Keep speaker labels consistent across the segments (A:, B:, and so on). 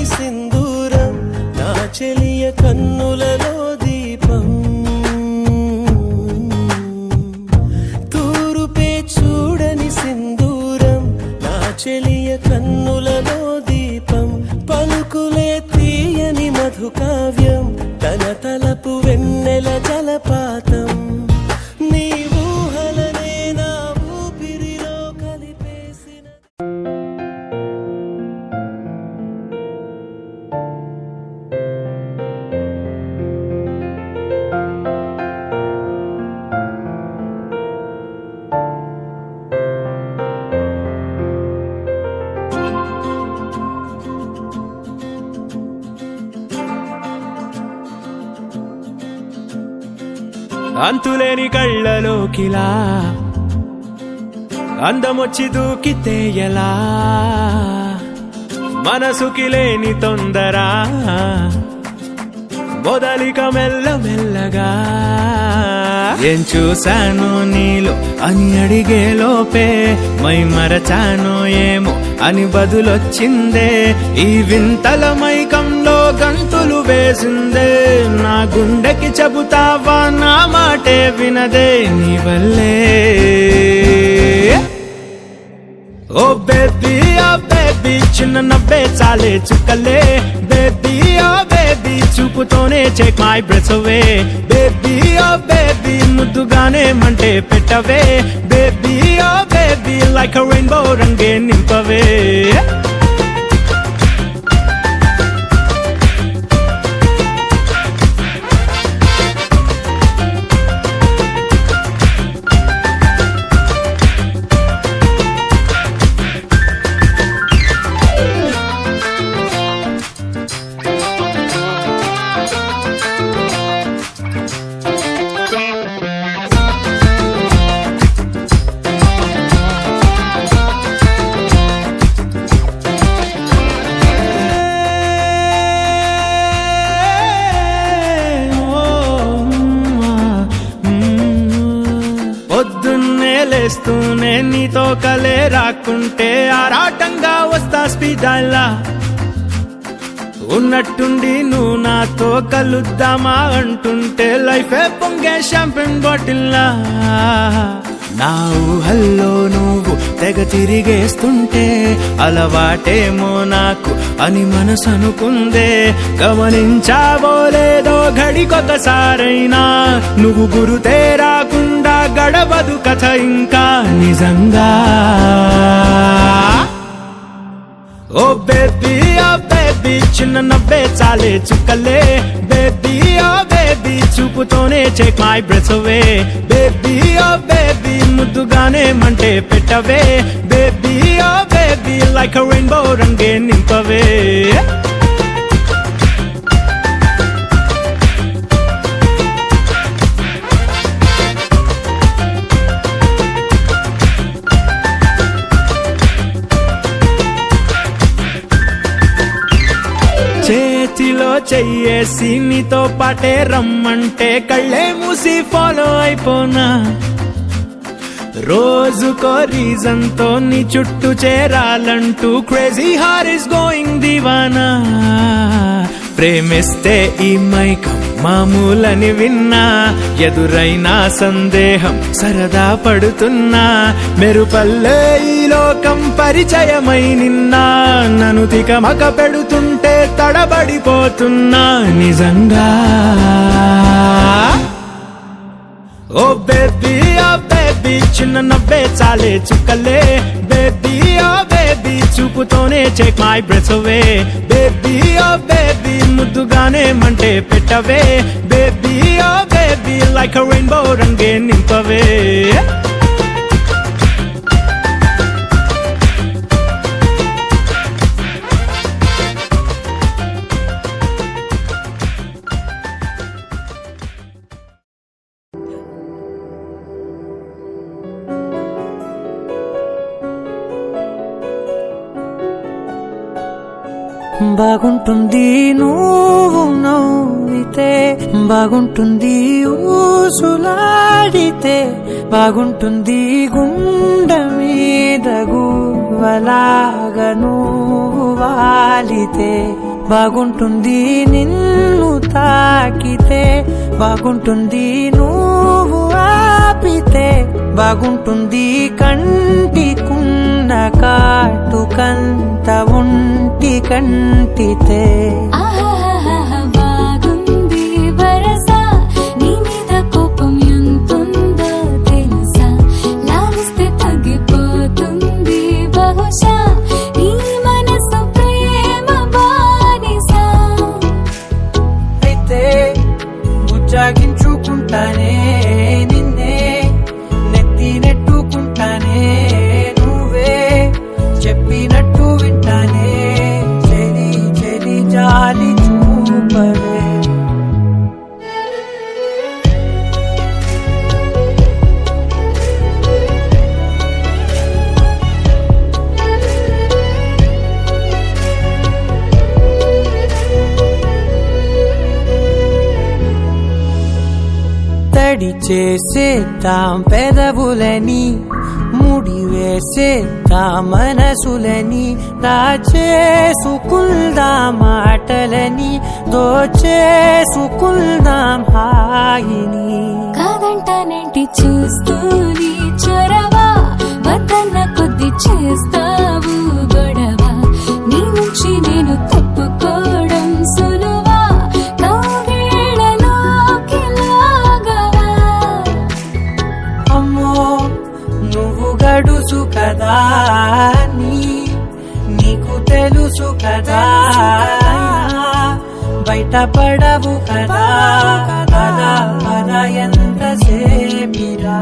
A: చూడని సింధూరం నా చెలియ కన్నులలో దీపం తూరుపే చూడని సింధూరం నా చెలియ కన్నులలో దీపం పలుకులే తీయని మధుకావ్యం తన తలపు వెన్నెల జలపాతం నీ ఊహలనే నా ఊపిరిలో కలిపేసిన అంతులేని కళ్ళలోకిలా అందమొచ్చి దూకితే ఎలా మనసుకి లేని తొందర మొదలిక మెల్లమెల్లగా ఏం చూశాను నీలో అని అడిగే లోపే మై మరచాను ఏమో అని బదులొచ్చిందే ఈ వింతల మైకంలో గంతులు వేసిందే నా గుండెకి చెబుతావా నా మాటే వినదే నీ వల్లే ఓ బేబీ చిన్న నవ్వే చాలే చుక్కలే బేబీ బేబీ చూపుతోనే check my breath away baby baby ముద్దుగానే మంటే పెట్టవే baby baby like a rainbow రంగే నింపవే లేస్తూనే నీతో కలే రాకుంటే ఆరాటంగా వస్తా స్పీడాలా ఉన్నట్టుండి నువ్వు నాతో కలుద్దామా అంటుంటే లైఫే పొంగే షాంపెన్ బాటిల్లా నా ఊహల్లో నువ్వు తెగ తిరిగేస్తుంటే అలవాటేమో నాకు అని మనసు అనుకుందే గమనించావో లేదో ఘడికొకసారైనా నువ్వు గురుతే రాకుండా గడవదు కథ ఇంకా నిజంగా ఓ బేబీ చిన్న నవ్వే చాలే చుక్కలే బేబీ బేబీ చూపుతోనే check my breath away baby baby ముద్దుగానే మంటే పెట్టవే baby baby like a rainbow రంగే నింపవే చేతిలో చెయ్యేసి నీతో పాటే రమ్మంటే కళ్ళే మూసి ఫాలో అయిపోనా రోజుకో రీజన్ తో నీ చుట్టూ చేరాలంటూ క్రేజీ హార్ ఇస్ గోయింగ్ దివానా ప్రేమిస్తే ఈ మైకం మామూలని విన్నా ఎదురైనా సందేహం సరదా పడుతున్నా మెరుపల్లే ఈ లోకం పరిచయమై నిన్నా నన్ను తికమక పెడుతుంటే తడబడిపోతున్నా నిజంగా ఓ బేబీ చిన్న నవ్వే చాలే చుక్కలే బేబీ బేబీ చూపుతోనే check my breath away baby baby ముద్దుగానే మంటే పెట్టవే baby baby like a rainbow రంగే నింపవే
B: బాగుంటుంది నువ్వు నవ్వితే, బాగుంటుంది ఊసులాడితే, బాగుంటుంది గుండె మీద గువ్వలాగా నువ్వు వాలితే, బాగుంటుంది నిన్ను తాకితే, బాగుంటుంది నువ్వు ఆపితే, బాగుంటుంది కంటికున్న కాటుకంత ఒంటి కంటితే.
C: బాగుంది వరస నీ మీద కోపం ఎంతుందో తెలుసా, లాలిస్తే తగ్గిపోతుంది బహుశా నీ మనసు ప్రేమ బానిస.
B: అయితే ఉజ్జాగించుకుంటానే నిన్నే, నెత్తి నెట్టుకుంటానే నువ్వే చెప్పినట్టు వింటానే, చెలి చెలి జాలి చూపవే. తడి చేసేద్దాం పెదవులని, ముడి వేసేద్దాం మనసులని, దాచేసుకుందాం మాటలని, దోచేసుకుందాం హాయిని.
C: కాదంటానేంటి చూస్తూ నీ చొరవ, వద్దన్న కొద్ది చేస్తావు గొడవ, నీ నుంచి నేను తప్పుకోవడం సులువా, కౌగిళ్ళలోకి లాగవా.
B: అమ్మో నువ్వు గడుసు కదా నీకు తెలుసు కదా, బయట పడవు కదా, కదా కదా ఎంత సేపిరా.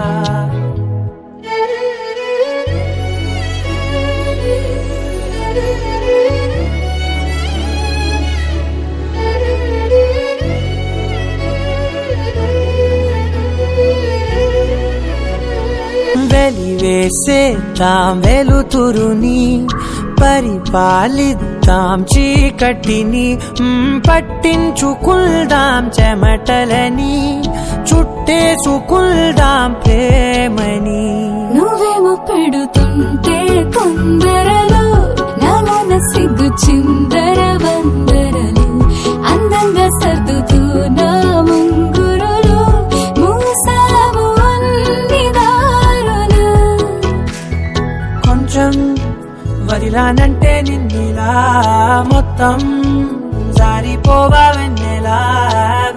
B: వెలివేసేద్దాం వెలుతురుని, పరిపాలిద్దాం చీకటిని, పట్టించుకుందాం చెమటలని, చుట్టేసుకుందాం ప్రేమని.
C: నువ్వేమో పెడుతుంటే కొందరలు, నాలోన సిగ్గు చిందర వందరలు, అందంగా సర్దుతూ నా ముంగురులు, మూసావు అన్ని దారులు.
B: కొంచెం వదిలానంటే నిన్నిలా మొత్తం జారిపోవా వెన్నెలా,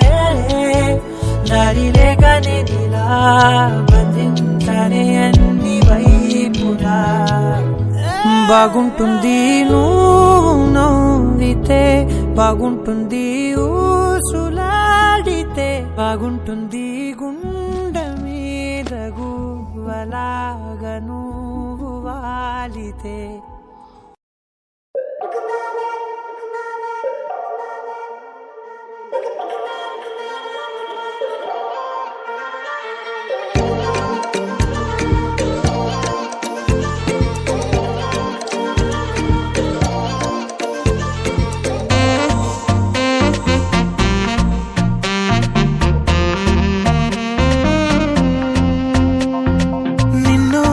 B: వేరే దారి లేక నేనిలా బంధించనే అన్ని వైపులా. బాగుంటుంది నువ్వు నవ్వితే, బాగుంటుంది ఊసులాడితే, బాగుంటుంది గుండె మీద గువ్వలాగా నువ్వు వాలితే.
D: నిన్ను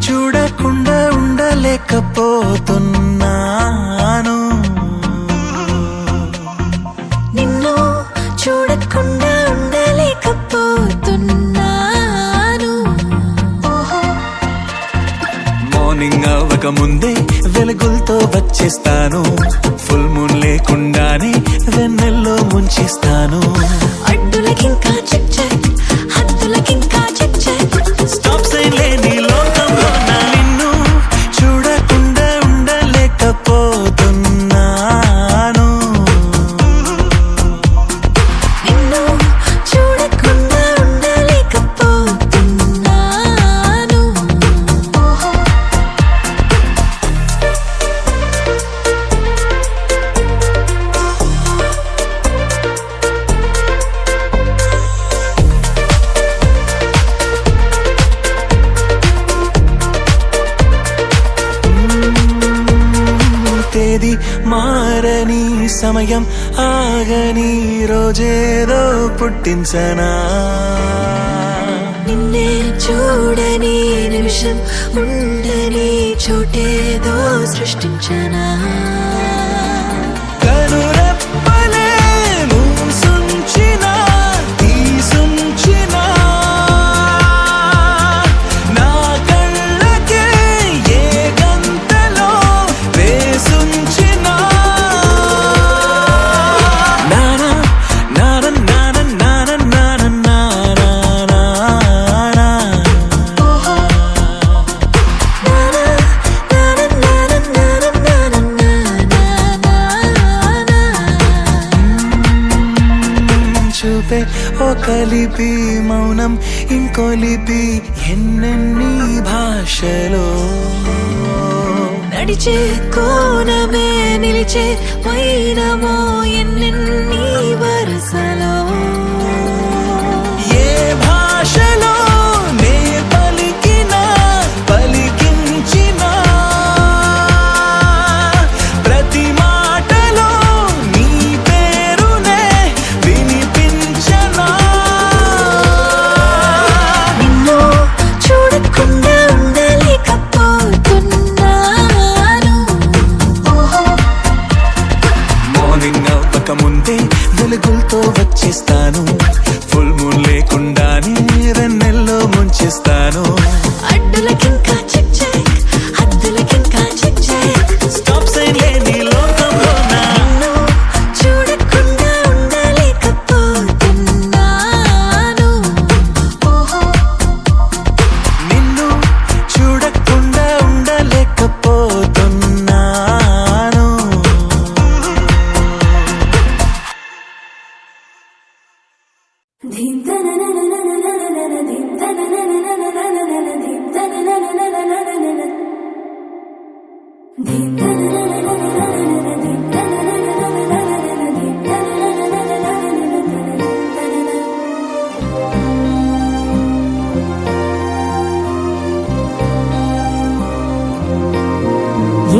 D: చూడకుండా ఉండలేకపోతున్నాను,
C: నిన్ను చూడకుండా ఉండలేకపోతున్నాను.
D: మార్నింగ్ అవ్వక ముందే వెలుగులతో వచ్చేస్తాను, ఫుల్ మూన్ లేకుండానే వెన్నెల్లో ముంచేస్తాను.
C: అడ్డులకింకా చెక్ చెక్, హద్దులకింకా చెక్ చెక్,
D: స్టాప్ సైన్ లేని లోకంలో నా నిన్ను చూడకుండా ఉండలేకపోతున్నాను.
C: నిన్ను చూడకుండా ఉండలేకపోతున్నాను.
D: సమయం ఆగని రోజేదో పుట్టించనా
C: నిన్నే చూడని నిమిషం ఉండని చోటేదో సృష్టించనా
D: కనురెప్పలే మూసుంచినా తీసుంచినా నా కళ్ళకే ఏ గంతలో వేసుంచినా నానా నాన నాన నాన నాన నానా చూపే ఓ కలిపి మౌనం ఇంకో లిపి ఎన్నెన్ని భాషలో
C: నడిచే కోనమే నిలిచే వైనమో ఎన్నెన్ని వరసలో
D: ఏ భాషలో నే పలికినా పలికించినా ప్రతి మాటలో నీ పేరునే వినిపించనా
C: నిన్ను చూడకుండా ఉండలేకపోతున్నాను
D: మార్నింగ్ అవ్వక ముందే వెలుగులతో వచ్చేస్తాను ఫుల్ మూన్ లేకుండానే వెన్నెల్లో ముంచేస్తాను
C: అడ్డులకింకా చెక్ చెక్ హద్దులకింకా చెక్ చెక్
D: స్టాప్ సైన్ లేని లోకంలో నా
C: నిన్ను చూడకుండా ఉండలేకపోతున్నాను
D: నిన్ను చూడకుండా ఉండలేకపోతున్నాను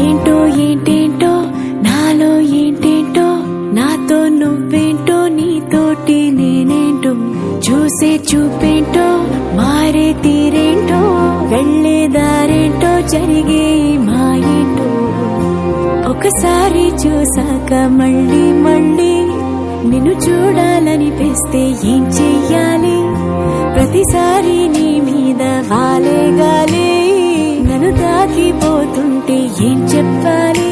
C: ఏంటో ఏంటేంటో నాలో ఏంటేంటో నాతో నువ్వేంటో నీతోటి నేనేంటో చూసే చూపేంటో మారే తీరేంటో వెళ్ళే దారేంటో జరిగే మాయేంటో ఒకసారి చూసాక మళ్ళీ మళ్ళీ నిన్ను చూడాలనిపిస్తే ఏం చెయ్యాలి ప్రతిసారి నీ మీద వాలే గాలి నన్ను తాకిపోతుంటే ఏం చెప్పాలి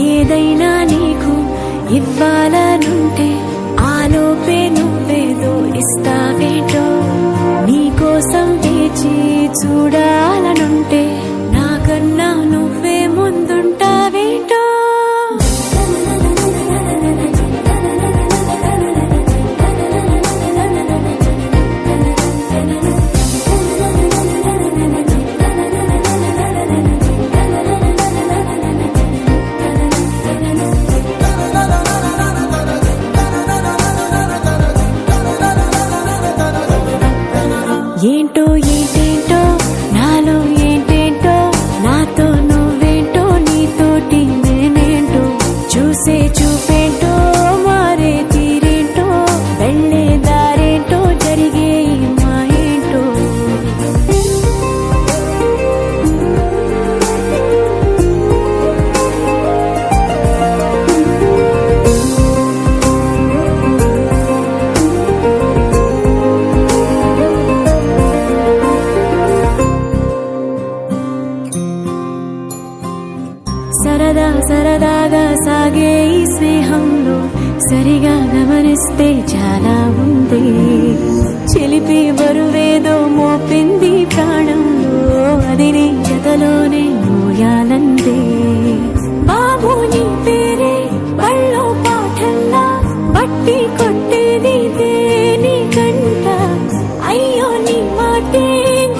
C: ఏదైనా నీకు ఇవ్వాలనుంటే ఆలోపే నువ్వేదో ఇస్తావేంటో నీకోసం వేచి చూడాలనుంటే నాకన్నా నువ్వే ముందుంటావేంటో ఏంటో ఏంటేంటో నాలో ఏంటేంటో నాతో నువ్వేంటో నీతోటి నేనేంటో చూసే చూపేంటో మారే తీరేంటో వెళ్ళే దారేంటో జరిగే మాయేంటో సరదా సరదాగా సాగే ఈ స్నేహంలో సరిగా గమనిస్తే చాలా ఉంది చిలిపి బరువేదో మోపింది ప్రాణంలో అది నీ జతలోనే మోయాలందే బాబు నీ పేరే బళ్ళో పాఠల్లా బట్టి కొట్టేది నీ కంట అయ్యో నీ మాటే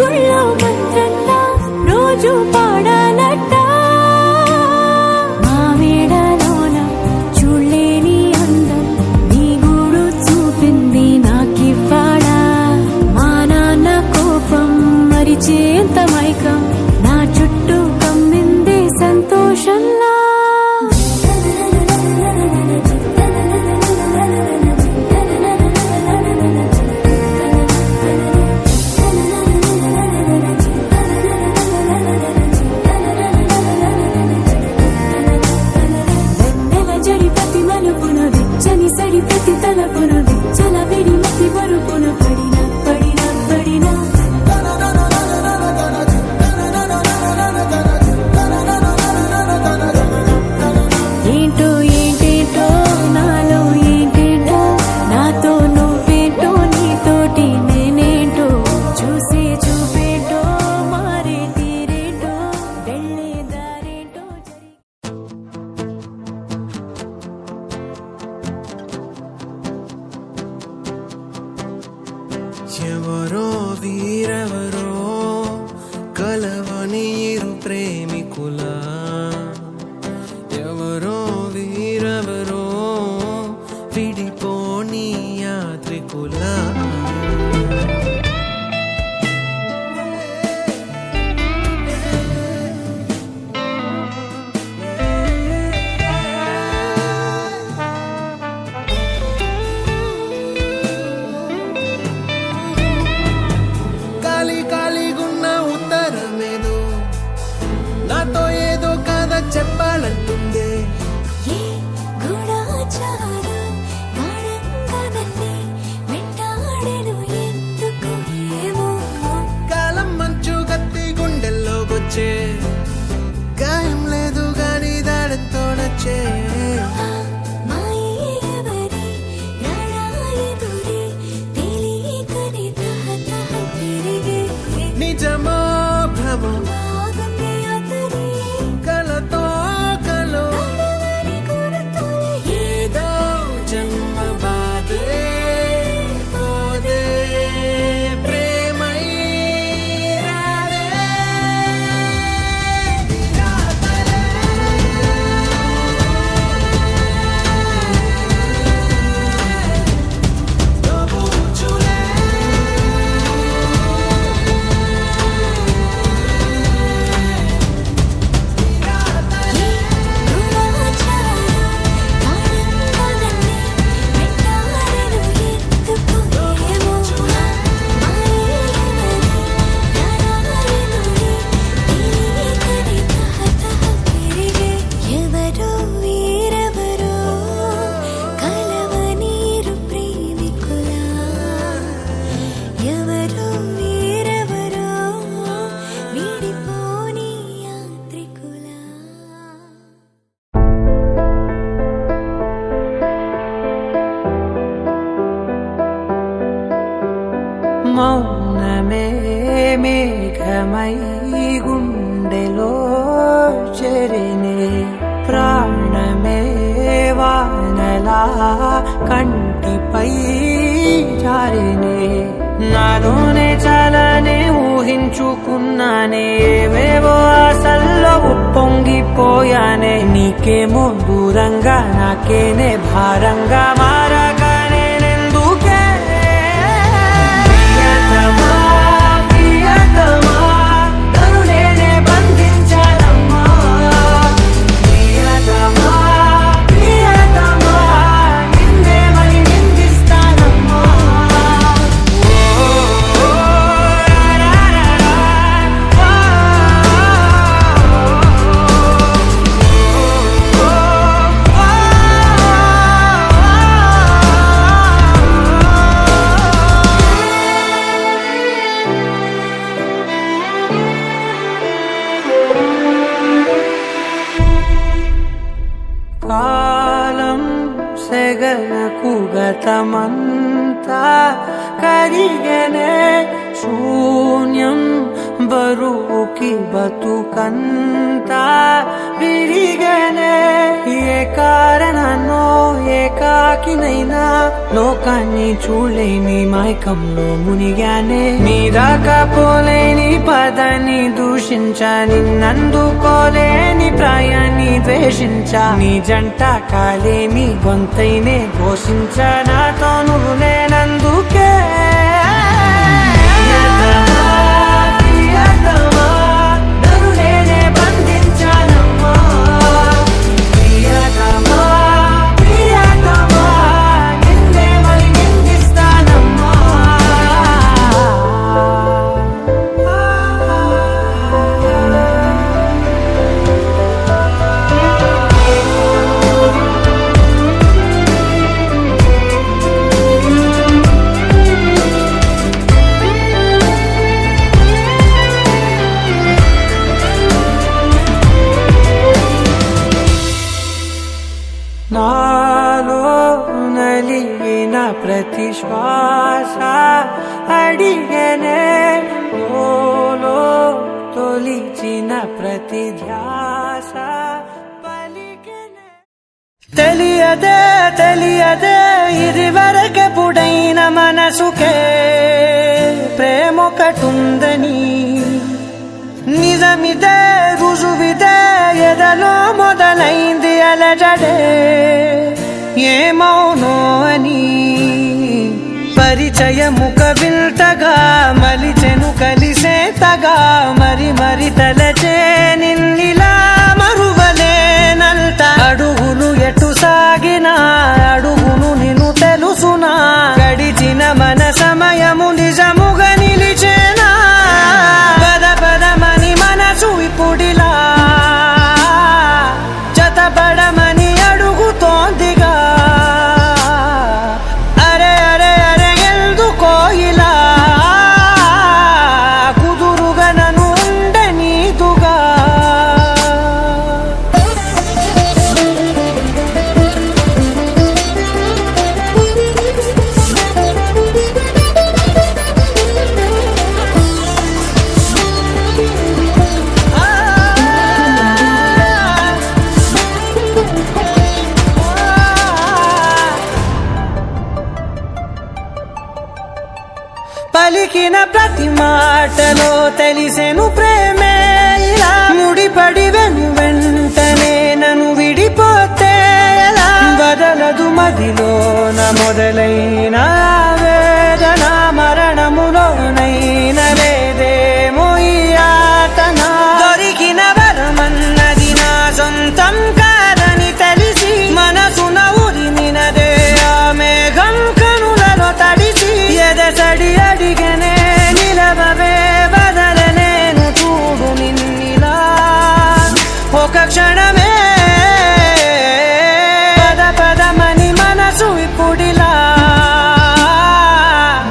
C: గుళ్ళో మంత్రంలా రోజు పాడాలట మా మేడలోన చూడలేని అందం నీ గూడు చూపింది నాకివ్వాడా మా నా
E: ఎవరో వీరెవరో కలవని ఇరు ప్రేమికుల ఎవరో వీరెవరో విడిపోని యాత్రికుల నాతో ఏదో కథ చెప్పాలంటుందే
C: ఏ గూఢచారం గాఢంగానన్నే వెంటాడెను ఎందుకు ఏమో
E: కాలం మంచు కత్తి గుండెల్లోకొచ్చే గాయం లేదు గాని దాడంతో నచ్చే
C: మాయే ఎవరి రాడాయెదురే తెలియకని తహతహ పెరిగే
E: నిజమో భ్రమో
C: బాగుంది అతని
E: కలతో కలో
C: నడవని గుర్తులే
E: ఏదో జన్మ బాధే పోదే ప్రేమై రాదే దోబుచులే
C: ఎవరో వీరెవరో కలవనీరు ప్రేమికులా ఎవరో వీరెవరో విడిపోని యాత్రికులా
B: మౌనమే మేఘమై గుండెలో చెరినే ప్రాణమే వానలా కంటిపై జారినే నాలోనే చాలానే ఊహించుకున్నానే ఏవేవో ఆశల్లో ఉప్పొంగిపోయానే నీకేమో దూరంగా నాకేనే భారంగా మారగానే నెందుకే ప్రియతమా ప్రియతమా కరుణేనే బంధించాలమ్మా ప్రియతమా ప్రియతమా నిన్నేమని నిందిస్తానమ్మా ఓ రా రా రా కాలం సెగలకు గతమంతా కరిగనే శూన్యం బరువుకి బతుకంతా విరిగనే ఏ కారణనో ఏకాకినైనా లోకాన్ని చూడలేని మైకంలో మునిగానే నీ దాకా పోలేని పదాన్ని దూషించా నిన్నందుకోలేని ప్రాయాన్ని ద్వేషించా నీ జంట కాలేని గొంతైనే ఘోషించా నాతో నువ్వు నేనందుకే ప్రియతమా నన్ను నేనే బంధించానమ్మా ప్రియతమా ప్రియతమా నిన్నే మరి నిందిస్తానమ్మా నాలో నలిగిన ప్రతి శ్వాస అడిగనే ఓలో తొలిచిన ప్రతి ధ్యాస పలికనే తెలియదే తెలియదే ఇది వరకెప్పుడైన మనసుకే ఒకటుందని నిజమిదే రుజువిదే ఎదలో మొదలైంది అలజడే ఏమౌనో అని పరిచయముక వింతగా మలిచెను కలిసేతగా మరి తలచే నిన్నిలా మరువలేనంత అడుగులు ఎటు సాగినా అడుగును నిన్ను తెలుసునా గడిచిన మన సమయము నిజముగా నిలిచేనా పదమని మనసు ఇప్పుడిలా జతపడమని అడుగుతోందిగా అరే అరే అరే ఎందుకో ఇలా కుదురుగా నన్ను ఉండనీదుగా పలికిన ప్రతి మాటలో తెలిసెను ప్రేమే ఇలా ముడిపడి వెంటనే నన్ను విడిపోతే ఎలా బదలదు మదిలోన మొదలైన వేదన మరణములోనైన లేదేమో ఈ యాతన దొరికిన వరమన్నది నా సొంతం కాదని తెలిసి మనసున ఉరిమినదే ఆ మేఘం కనులలో తడిసి ఎదసడి అడిగనే నిలవవే బదలనేను చూడు నిన్నిలా ఒక క్షణమే పదమని మనసు ఇప్పుడిలా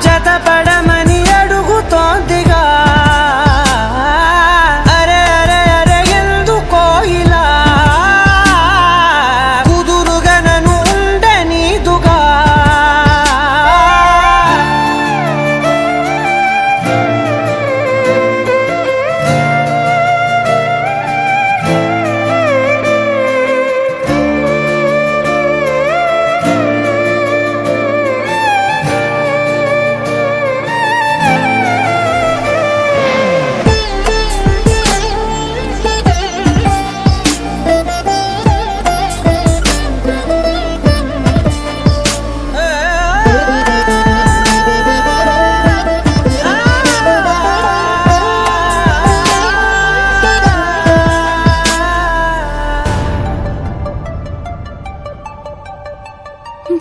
B: జతపడమని అడుగుతోందిగా అరే అరే అరే ఎందుకో ఇలా కుదురుగా నన్ను ఉండనీదుగా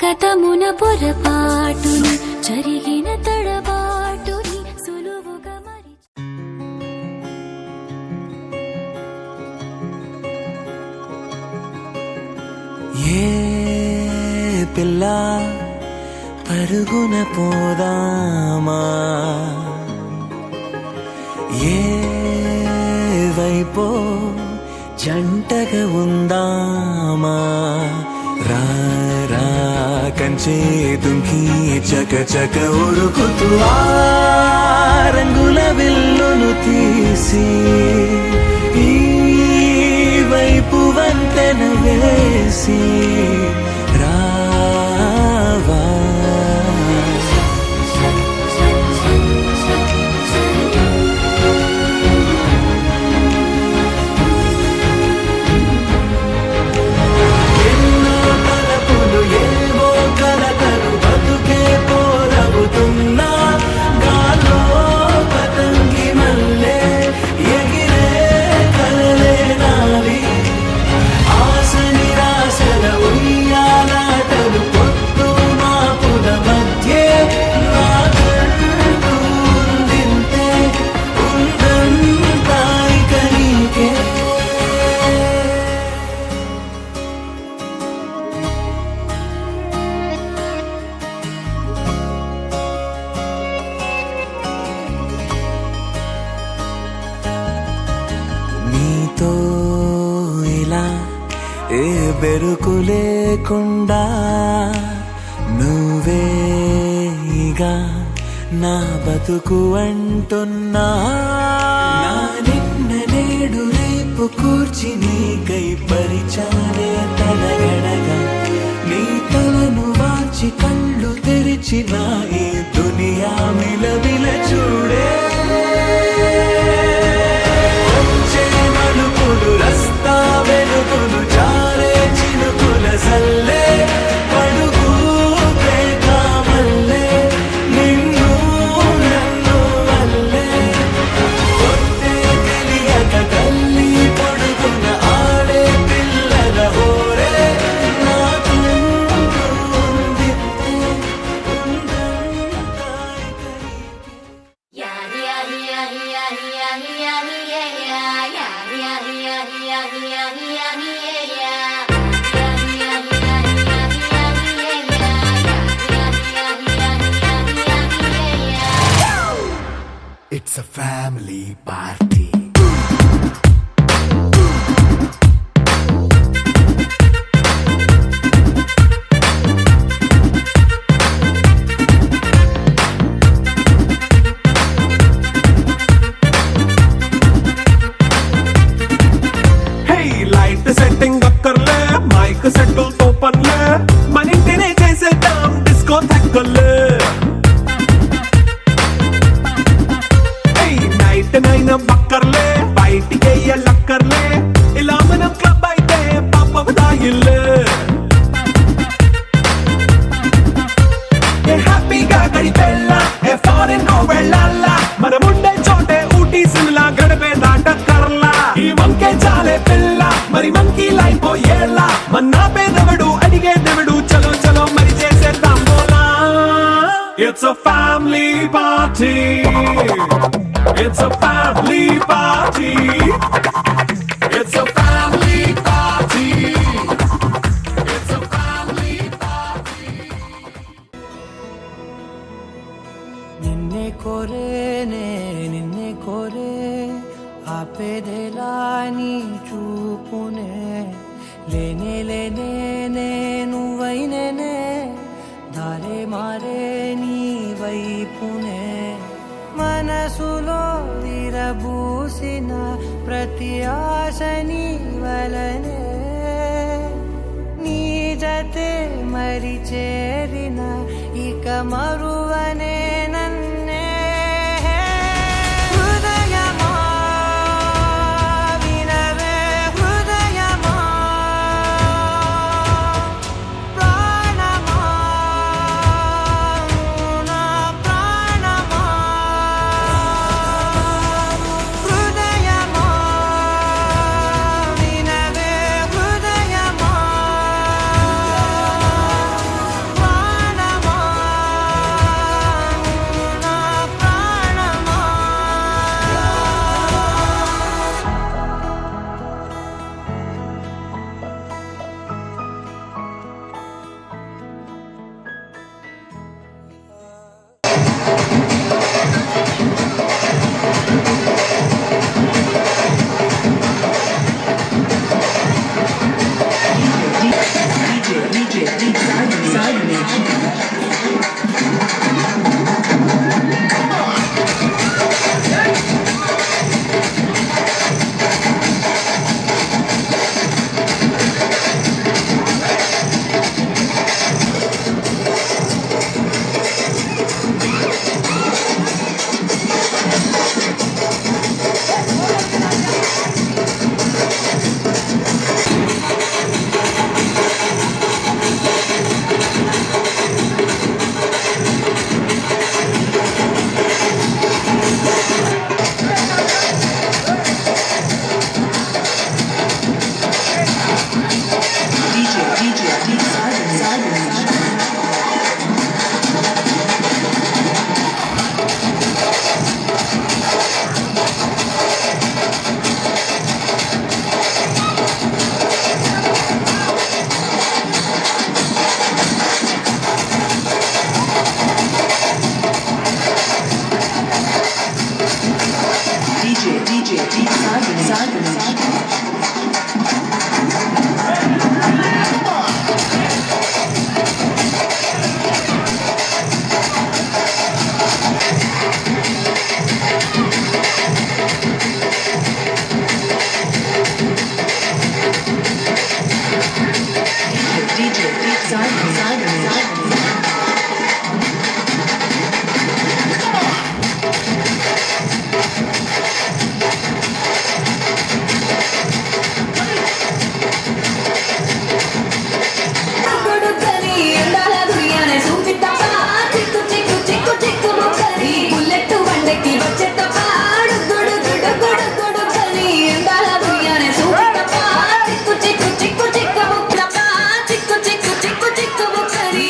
C: గతమున పొరపాటుని జరిగిన తడబాటుని సులువుగా మరి
D: ఏ పిల్ల పరుగున పోదామా ఏ వైపో జంటగా ఉందామా రా రా కంచే దుంకి చక చక ఉరుకుతూ ఆ రంగుల విల్లును తీసి ఈ వైపు వంతెన వేసి రావా ఎన్నో తలపులు ఏవో కలతలు బతుకే పోరవుతున్నా గాలో పతంగి మల్లె ఎగిరే కలలే నావి ఆశ నిరాశల ఉయ్యాలాటలు పొత్తు మాపుల మధ్య నాకంటూ ఉందింతే ఉందంతా ఇక నీకే నీతో ఇలా ఏ బెరుకు లేకుండా నువ్వేగా నా బతుకు అంటున్నా నా నిన్న నేడు రేపు కూర్చి నీకై పరిచాలే తలగడగా నీ తలను వాచి కళ్ళు తెరిచిన ఈ దునియా మిలవిల చూడే
A: family party.
E: లైట్ సెట్టింగ్ అక్కర్లే మైక్ సెట్టుల్ తో పనులే మన ఇంటినే చేసేద్దాం డిస్కో థెక్కలే నైట్ నైన్ బక్కర్లే బయటికి ఎల్లక్కర్లే ఇలా మనం క్లబ్ అయితే పాపం దాయిల్లే హ్యాపీగా గడిపెళ్ళా ఏ ఫారెన్ కో వెళ్ళాలా మనం ఉండే చోటే ఊటీ సిమ్లా గడిపే దాటక్కర్లా ఈ వంకే చాలే పిల్ల మరి మంకీ లైపోయేలా మన్నా పేదవడు అడిగేదెవడు చలో చలో మరి చేసేద్దాం బోలా It's a family party It's a family party It's a family party It's a family party
B: నిన్నే కోరేనే నిన్నే కోరే ఆపేదేలా నీ చూపునే లేనే లేనే నువ్వైనేనే దారే మారే నీ వైపునే మనసులో విరబూసిన ప్రతి ఆశ నీ వలనే నీ జతే మరి చేరిన ఇక మరువనే నన్నే హృదయమా వినవే హృదయమా ప్రాణమా నా ప్రాణమా హృదయమా వినవే హృదయమా ప్రాణమా నా ప్రాణమా చిక్కు చిక్కు చిక్కు చిక్కు బుక్కరపా చిక్కు చిక్కు చిక్కు చిక్కు బుక్కరి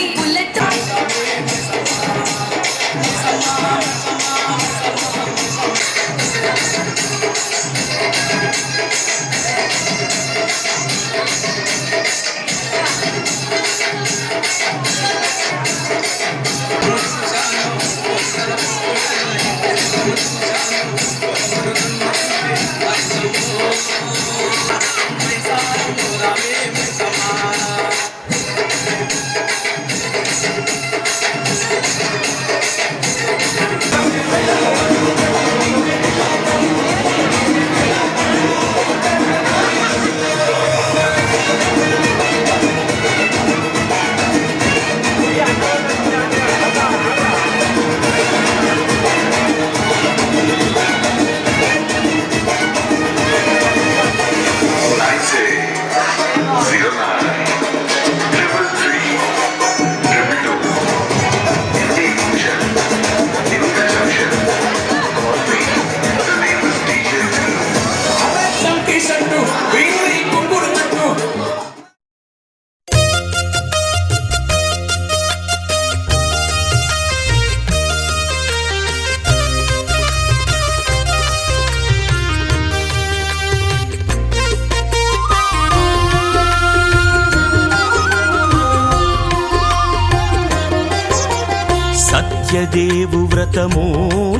D: సత్యదేవు వ్రతము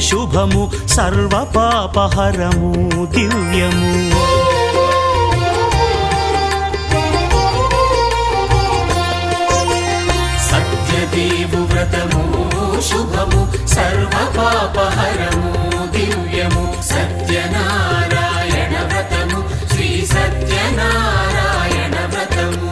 D: శుభము సర్వ పాపహరము దివ్యము. సత్యదేవు వ్రతము శుభము సర్వ పాపహరము దివ్యము. సత్యనారాయణ వ్రతము శ్రీ సత్యనారాయణ వ్రతము.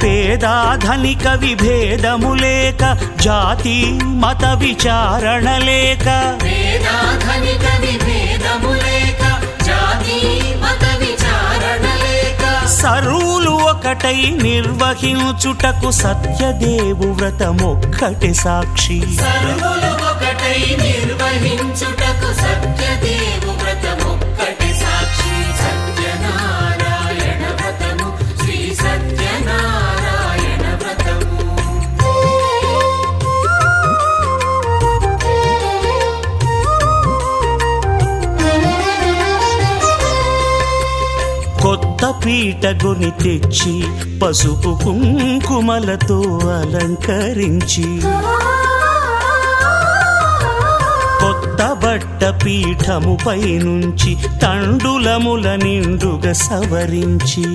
D: పేదాధనిక విభేదము లేక జాతి మత విచారణ లేక పేదాధనిక విభేదము లేక జాతి మత విచారణ లేక సర్వులు ఒకటై నిర్వహించుటకు సత్యదేవు వ్రతమొక్కటి సాక్షి. సర్వులు ఒకటై నిర్వహించుటకు సత్యదేవు వ్రతమొక్కటి సాక్షి. సత్యనారాయణ వ్రతము శ్రీ సత్యనారాయణ వ్రతము. కొత్త పీటగుని తెచ్చి పసుపు కుంకుమలతో అలంకరించి కొత్త బట్ట పీఠముపై నుంచి తండులముల నిండుగా సవరించి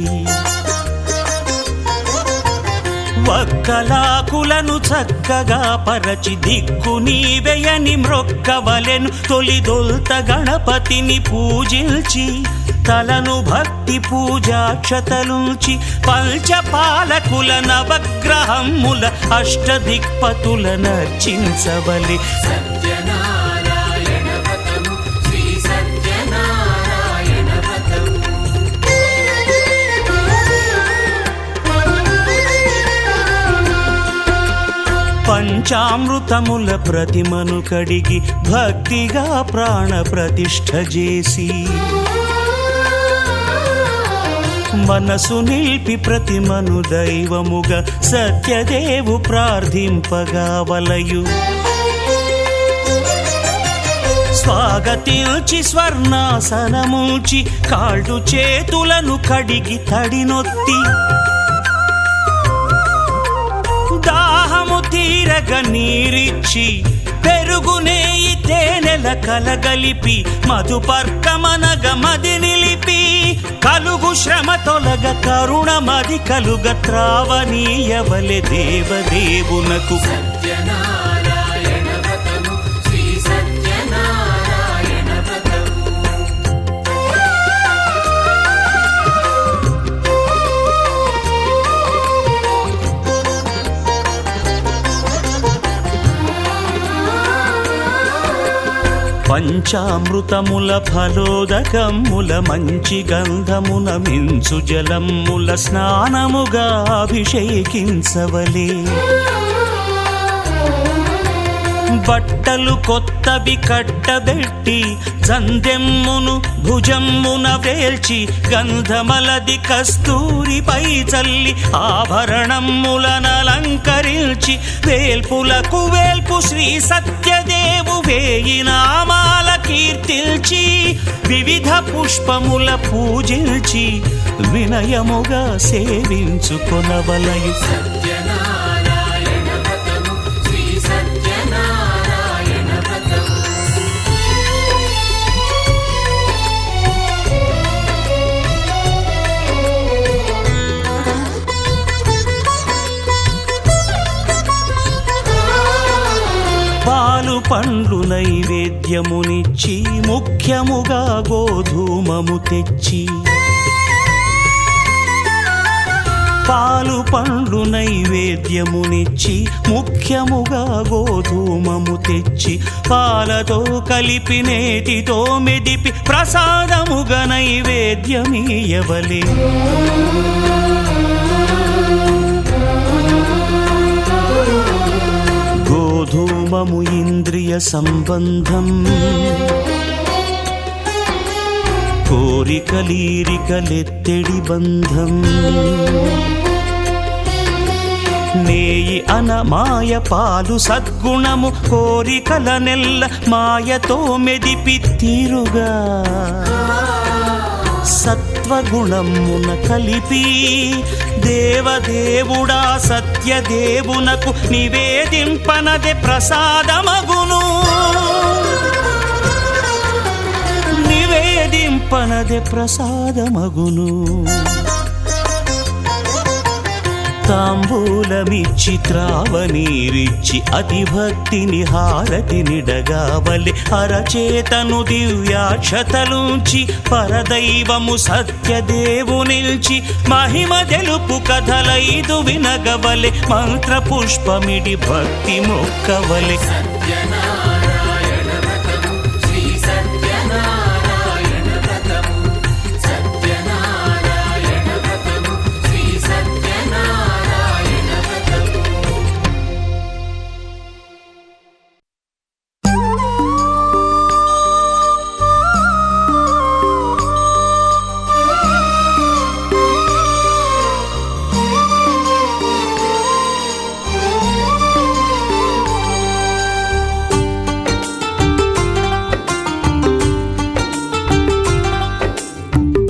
D: వక్కలాకులను చక్కగా పరచి దిక్కు నీవెయని మ్రొక్కవలెను. తొలిదొల్త గణపతిని పూజించి తలను భక్తి పూజాక్షతలుంచి పంచపాలకుల నవగ్రహముల అష్టదిక్పతుల నర్చించవలె. సత్యనారాయణ వ్రతము శ్రీ సత్యనారాయణ వ్రతము. పంచామృతముల ప్రతిమను కడిగి భక్తిగా ప్రాణ ప్రతిష్ఠ చేసి మనసు నిలిపి ప్రతిమను దైవముగా సత్యదేవు ప్రార్థింపగా వలయు. స్వాగతించి స్వర్ణాసనముంచి కాళ్ళు చేతులను కడిగి తడినొత్తి దాహము తీరగ నీరిచ్చి పెరుగు నేయి తేనెల కలగలిపి మధుపర్కమనగ మది నిలిపి కలుగు శ్రమ తొలగ కరుణ మది కలుగ త్రావనీయవలె దేవదేవునకు. సత్యనారాయణ వ్రతము శ్రీ సత్యనారాయణ వ్రతము. పంచామృతముల ఫలోదకముల మంచి గంధమున మించు జలముల స్నానముగా అభిషేకించవలే. బట్టలు కొత్తవి కట్టబెట్టి జందెమ్మును భుజమ్మున వేల్చి గంధమలది కస్తూరిపై చల్లి ఆభరణములనలంకరించి వేల్పులకు వేల్పు శ్రీ సత్యదేవు వేయి నామాల కీర్తిల్చి వివిధ పుష్పముల పూజించి వినయముగా సేవించుకొనవలయు. సత్యనారాయణ వ్రతము శ్రీ సత్యనారాయణ వ్రతము. పాలు పండ్లు నైవేద్యమునిచ్చి ముఖ్యముగా గోధూమము తెచ్చి పాలు పండ్లు నైవేద్యమునిచ్చి ముఖ్యముగా గోధూమము తెచ్చి పాలతో కలిపి నేతితో మెదిపి ప్రసాదముగా నైవేద్యమీయవలే. గోధూమము ఇంద్రియ సంబంధం కోరికలీరికలెత్తెడి బంధం. నేయి అన మాయ పాలు సద్గుణము కోరికల నెల్ల మాయతో మెదిపి తీరుగా సత్వగుణమున కలిపి దేవదేవుడా సత్య సత్యదేవునకు నివేదింపనదే ప్రసాదమగును. నివేదింపనదే ప్రసాదమగును. తాంబూలమిచ్చి త్రావనీరిచ్చి అతి భక్తిని హారతినిడగావలి అరచేతను దివ్యాక్షతలుంచి పరదైవము సత్యదేవునిల్చి మహిమ తెలుపు కథలైదు వినగవలె మంత్ర పుష్పమిడి భక్తి మొక్కవలె.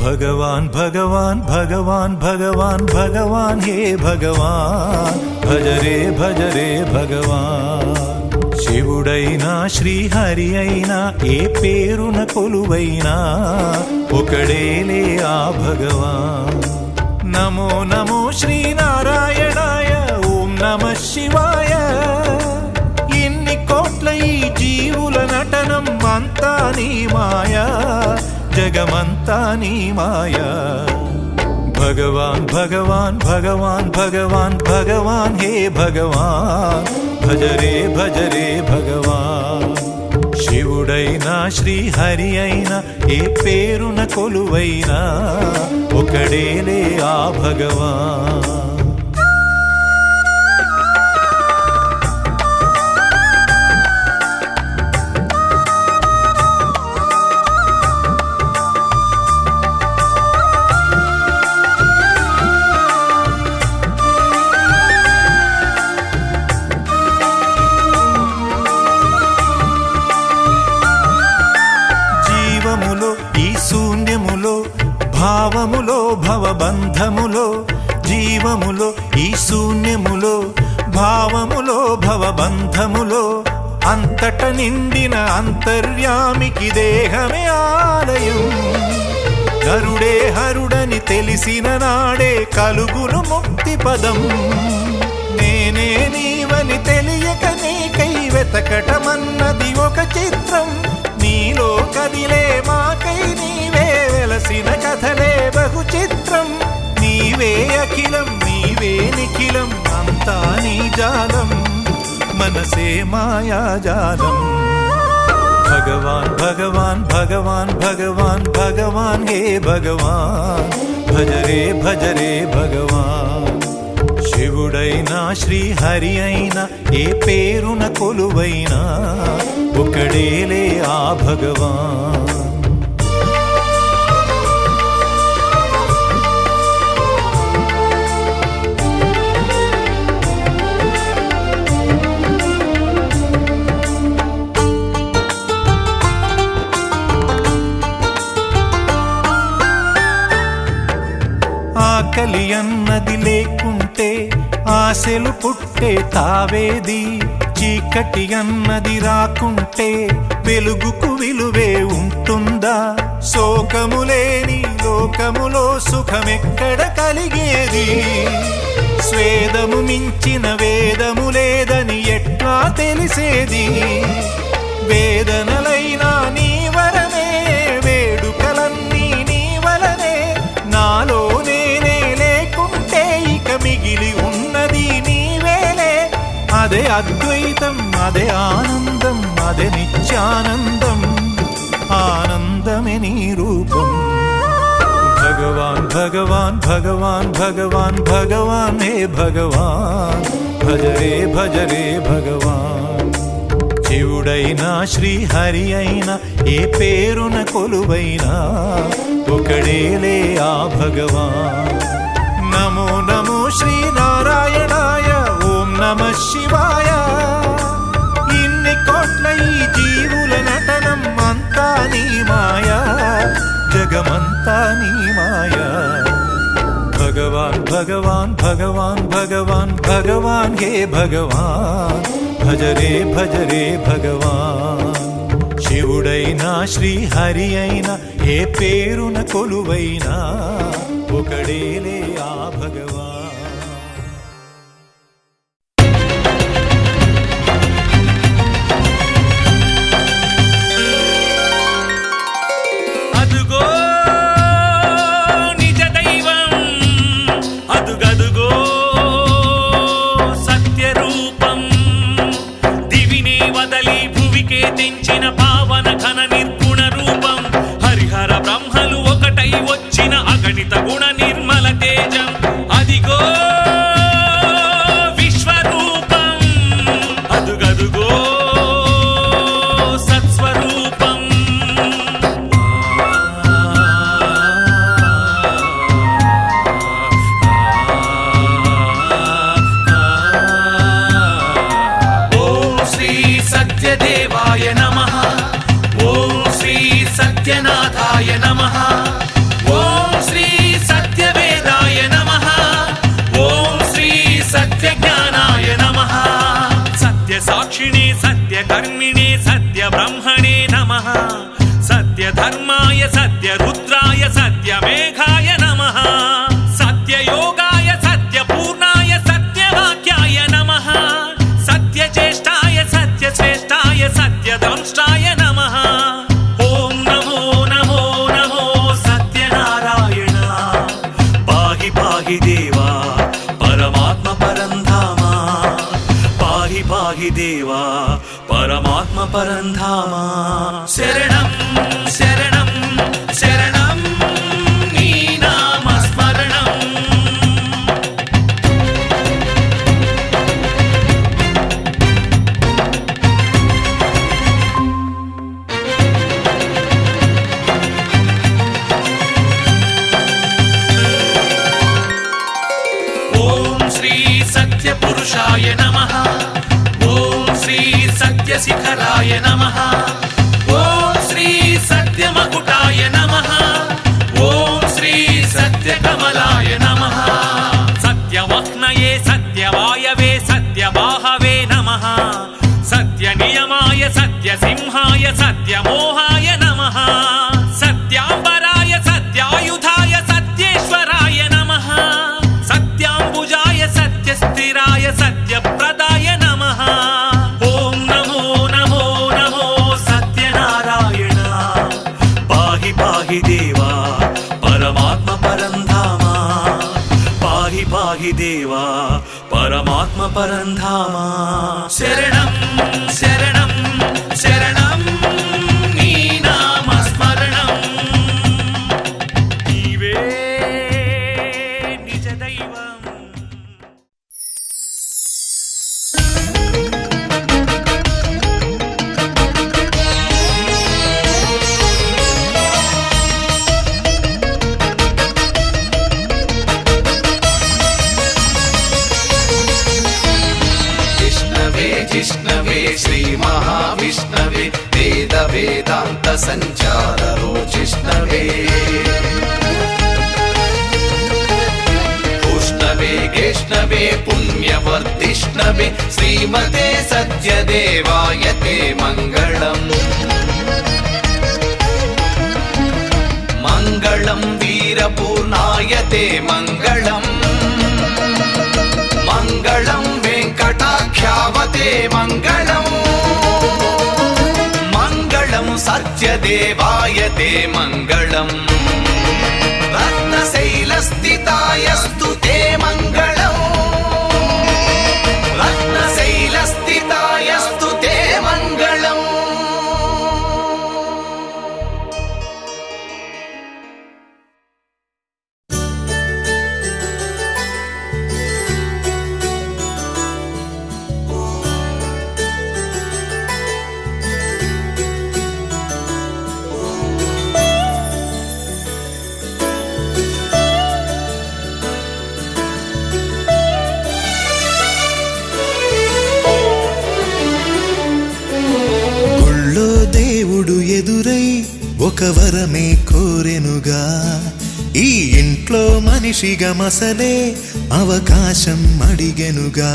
F: भगवान भगवान भगवान भगवान भगवान हे भगवान भज रे भगवान శివుడైనా శ్రీహరి అయినా ఏ పేరున కొలువైనా ఒకడేలే ఆ భగవాన్. నమో నమో శ్రీనారాయణాయ ఓం నమః శివాయ. ఇన్ని కోట్ల ఈ జీవుల నటనం అంతా నీ మాయా, జగమంతా నీ మాయా. భగవాన్ భగవాన్ భగవాన్ భగవాన్ భగవాన్ హే భగవాన్ భజ రే భగవాన్. శివుడైనా శ్రీహరి అయినా ఏ పేరున కొలువైనా ఒకడేలే ఆ భగవాన్. భావములో భవబంధములో జీవములో ఈ శూన్యములో భావములో భవబంధములో అంతట నిండిన అంతర్యామికి దేహమే ఆలయం. హరుడే హరుడని తెలిసిన నాడే కలుగును ముక్తి పదం. నేనే నీవని తెలియక నీకై వెతకటమన్నది ఒక చిత్రం. నీలో కదిలే మాకై నీవే వెలసిన కథలే బహు చిత్రం. నీవే అఖిలం నీవే నిఖిలం అంతా నీ జాలం మనసే మాయాజాలం. భగవాన్ భగవాన్ భగవాన్ భగవాన్ భగవాన్ హే భగవాన్ భజ రే భగవాన్. శివుడైనా శ్రీహరి అయినా ఏ పేరున కొలువైనా ఒకడేలే ఆ భగవాన్. ఆకలి అన్నది లేకుంటే ఆశలు పుట్టే తావేది. చీకటి అన్నది రాకుంటే వెలుగుకు విలువే ఉంటుందా? శోకము లేని లోకములో సుఖమెక్కడ కలిగేది? స్వేదము మించిన వేదము లేదని ఎట్లా తెలిసేది? వేదనలైనా నీ వరమే వేడుకలన్నీ నీ వలనే. నాలో నేనే లేకుంటే ఇక మిగిలి ఉన్నది నీవేలే. అదే అద్వైతం అదే ఆనందం అదే నిత్యానందం ఆనందమే నీ రూపం. భగవాన్ భగవాన్ భగవాన్ భగవాన్ భగవాన్ హే భగవాన్ భజ రే భగవాన్. శివుడైనా శ్రీహరి అయినా ఏ పేరున కొలువైనా ఒకడేలే ఆ భగవాన్. నమో నమో శ్రీనారాయణాయ ఓం నమః శివాయ. ఇన్ని కోట్ల ఈ జీవుల నటనం అంతా నీ మాయా, జగమంతా నీ మాయా. భగవాన్ భగవాన్ భగవాన్ భగవాన్ భగవాన్ హే భగవాన్ భజ రే భగవాన్ శివుడైనా శ్రీహరి అయినా ఏ పేరున కొలువైనా ఒకడేలే ఆ భగవాన్
A: అదుగో నిజ దైవం అదుగదుగో సత్య రూపం దివినే వదలి భువికే తెంచిన పావన ఘన నిర్గుణ రూపం హరిహర బ్రహ్మలు ఒకటై వచ్చిన అగణిత గుణ నిర్మల తేజం అదిగో విశ్వరూపం అదుగదుగో సత్స్వరూపం ఓం శ్రీ సత్యదేవాయ నమః ఓం శ్రీ సత్యనాథాయ నమః ఓం శ్రీ సత్యవేదాయ నమః ఓం శ్రీ సత్యజ్ఞానాయ నమః సత్య సాక్షిణే సత్య కర్మిణే సత్య బ్రహ్మణే నమః సత్య ధర్మాయ సత్య రుద్రాయ సత్య మేఘాయ నమః సత్య యోగాయ సత్య పూర్ణాయ సత్యవాక్యాయ నమః సత్య జ్యేష్ఠాయ సత్య శ్రేష్ఠాయ సత్య దంష్టాయ నమః ఓం నమో నమో నమో సత్యనారాయణ పాహి పాహి దేవా పరమాత్మ పరంధామా పాహి పాహి దేవా పరమాత్మ పరంధామా శరణం శరణం శరణం నీ నామ స్మరణం ఓం శ్రీ సత్య పురుషాయ నమః ఓం శ్రీ సత్య శిఖరాయ నమః ఓం శ్రీ సత్య మకుటాయ నమః ఓం శ్రీ సత్య కమలాయ నమః సత్యవహ్నయే సత్యవాయవే సత్యవాహవే నమః సత్య నియమాయ సత్య సింహాయ సత్యమోహాయ నమః సత్యాంబరాయ సత్యాయుధాయ సత్యేశ్వరాయ నమః సత్యాంబుజాయ సత్యస్థిరాయ సత్యప్రదాయ నమః ఓం నమో నమో నమో సత్యనారాయణ పాహి పాహి దేవా పరమాత్మ పరంధామా పాహి పాహి దేవా పరమాత్మ పరంధామా శరణం శరణం శరణం నీ నామ స్మరణం నీవే నిజ దైవం
G: जिष्णवे जिष्णवे श्रीमहाविष्णवे वेद वेदान्त सञ्चाररो जिष्णवे उष्णवे गेष्णवे पुण्यवर्धिष्णवे श्रीमते सत्यदेवाय ते मङ्गलम् मङ्गलं वीरपूर्णाय ते मङ्गलम् मङ्गलं वेङ्कटाख्यावते मङ्गलम् मङ्गलं सत्यदेवाय ते मङ्गलम् रत्नशैलस्थितायस्तु ते मङ्गलम् रत्नशैलस्थितायस्तु ते मङ्गलम्
H: ఎదురై ఒక వరమే కోరెనుగా ఈ ఇంట్లో మనిషి
F: మనిషిగా మసలే అవకాశం అడిగెనుగా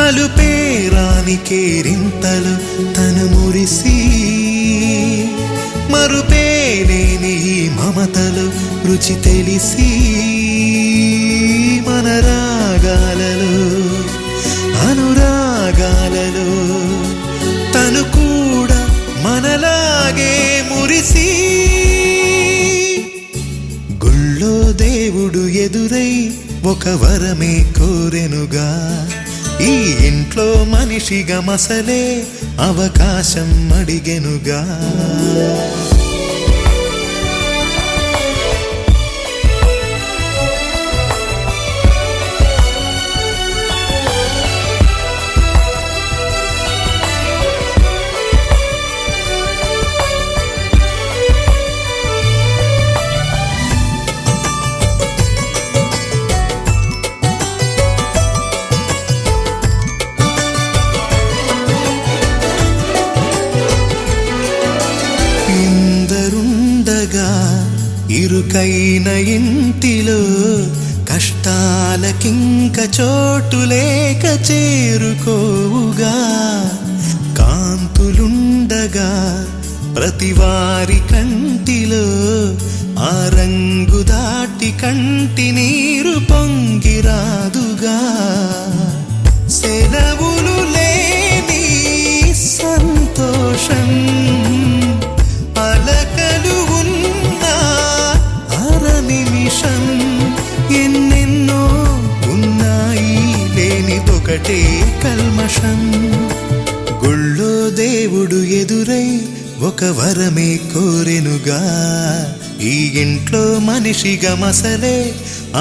F: అలుపేరాని కేరింతలు తను మురిసి మరుపేలేని ఈ మమతలు రుచి తెలిసి మన రాగాలలో అనురాగాలలో తను కూడా మనలాగే మురిసి గుళ్ళో దేవుడు ఎదురై ఒక వరమే కోరెనుగా ఈ ఇంట్లో మనిషిగా మసలే అవకాశం అడిగెనుగా ఇరుకైన ఇంటిలో కష్టాలకింక చోటు లేక చేరుకోవుగా కాంతులుండగా ప్రతివారి కంటిలో ఆ రంగు దాటి కంటి నీరు పొంగిరాదుగా సెలవులు లేని సంతోషం అలకలు నిమిషం ఎన్నెన్నో ఉన్నాయి లేనిదొకటే కల్మషం గుళ్ళో దేవుడు ఎదురై ఒక వరమే కోరెనుగా ఈ ఇంట్లో మనిషిగా మసలే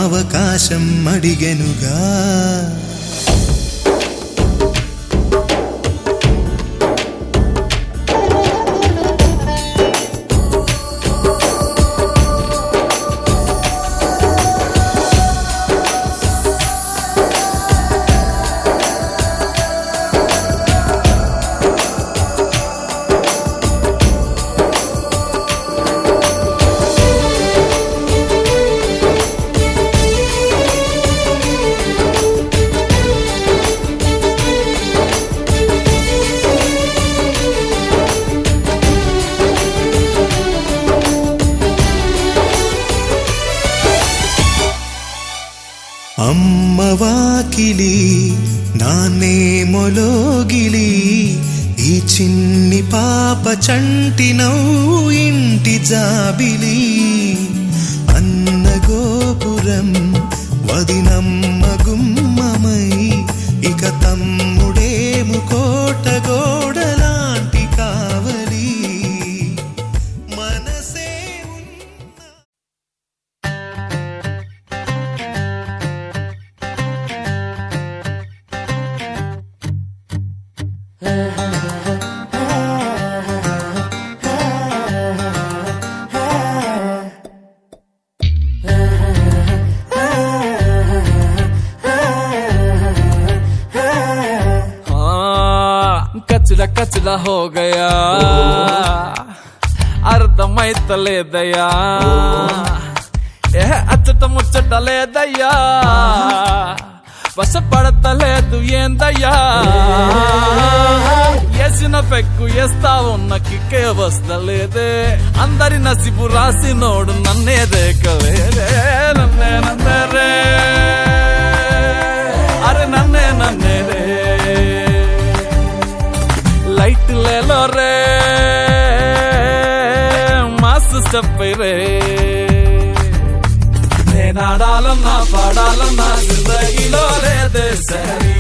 F: అవకాశం అడిగెనుగా అమ్మవాకిలి నాన్నే మొలోగిలి ఈ చిన్ని పాప చంటి నవ్వు ఇంటి జాబిలి అన్న గోపురం వదినమ్మ గుమ్మమై ఇక తమ్ముడేము కోట గోడలాంటి కావలి మనసే
H: कचरा हो गया అర్థమైతలేదయ్యా అచ్చట ముచ్చట లేదయ్యా వశపడతలేదు ఏందయ్యా వేసిన పెక్కు వేస్తా ఉన్న కిక్కే వస్తలేదే అందరి నసిబు రాసినోడు నన్నే దేకలేదే నన్నే నన్నే రే అరే నన్నే నన్నే రే లైట్ లేలో రే మాస్ స్టెప్ రే నేనాడాలన్నా పాడాలన్నా జిందగీలో లేదే సరి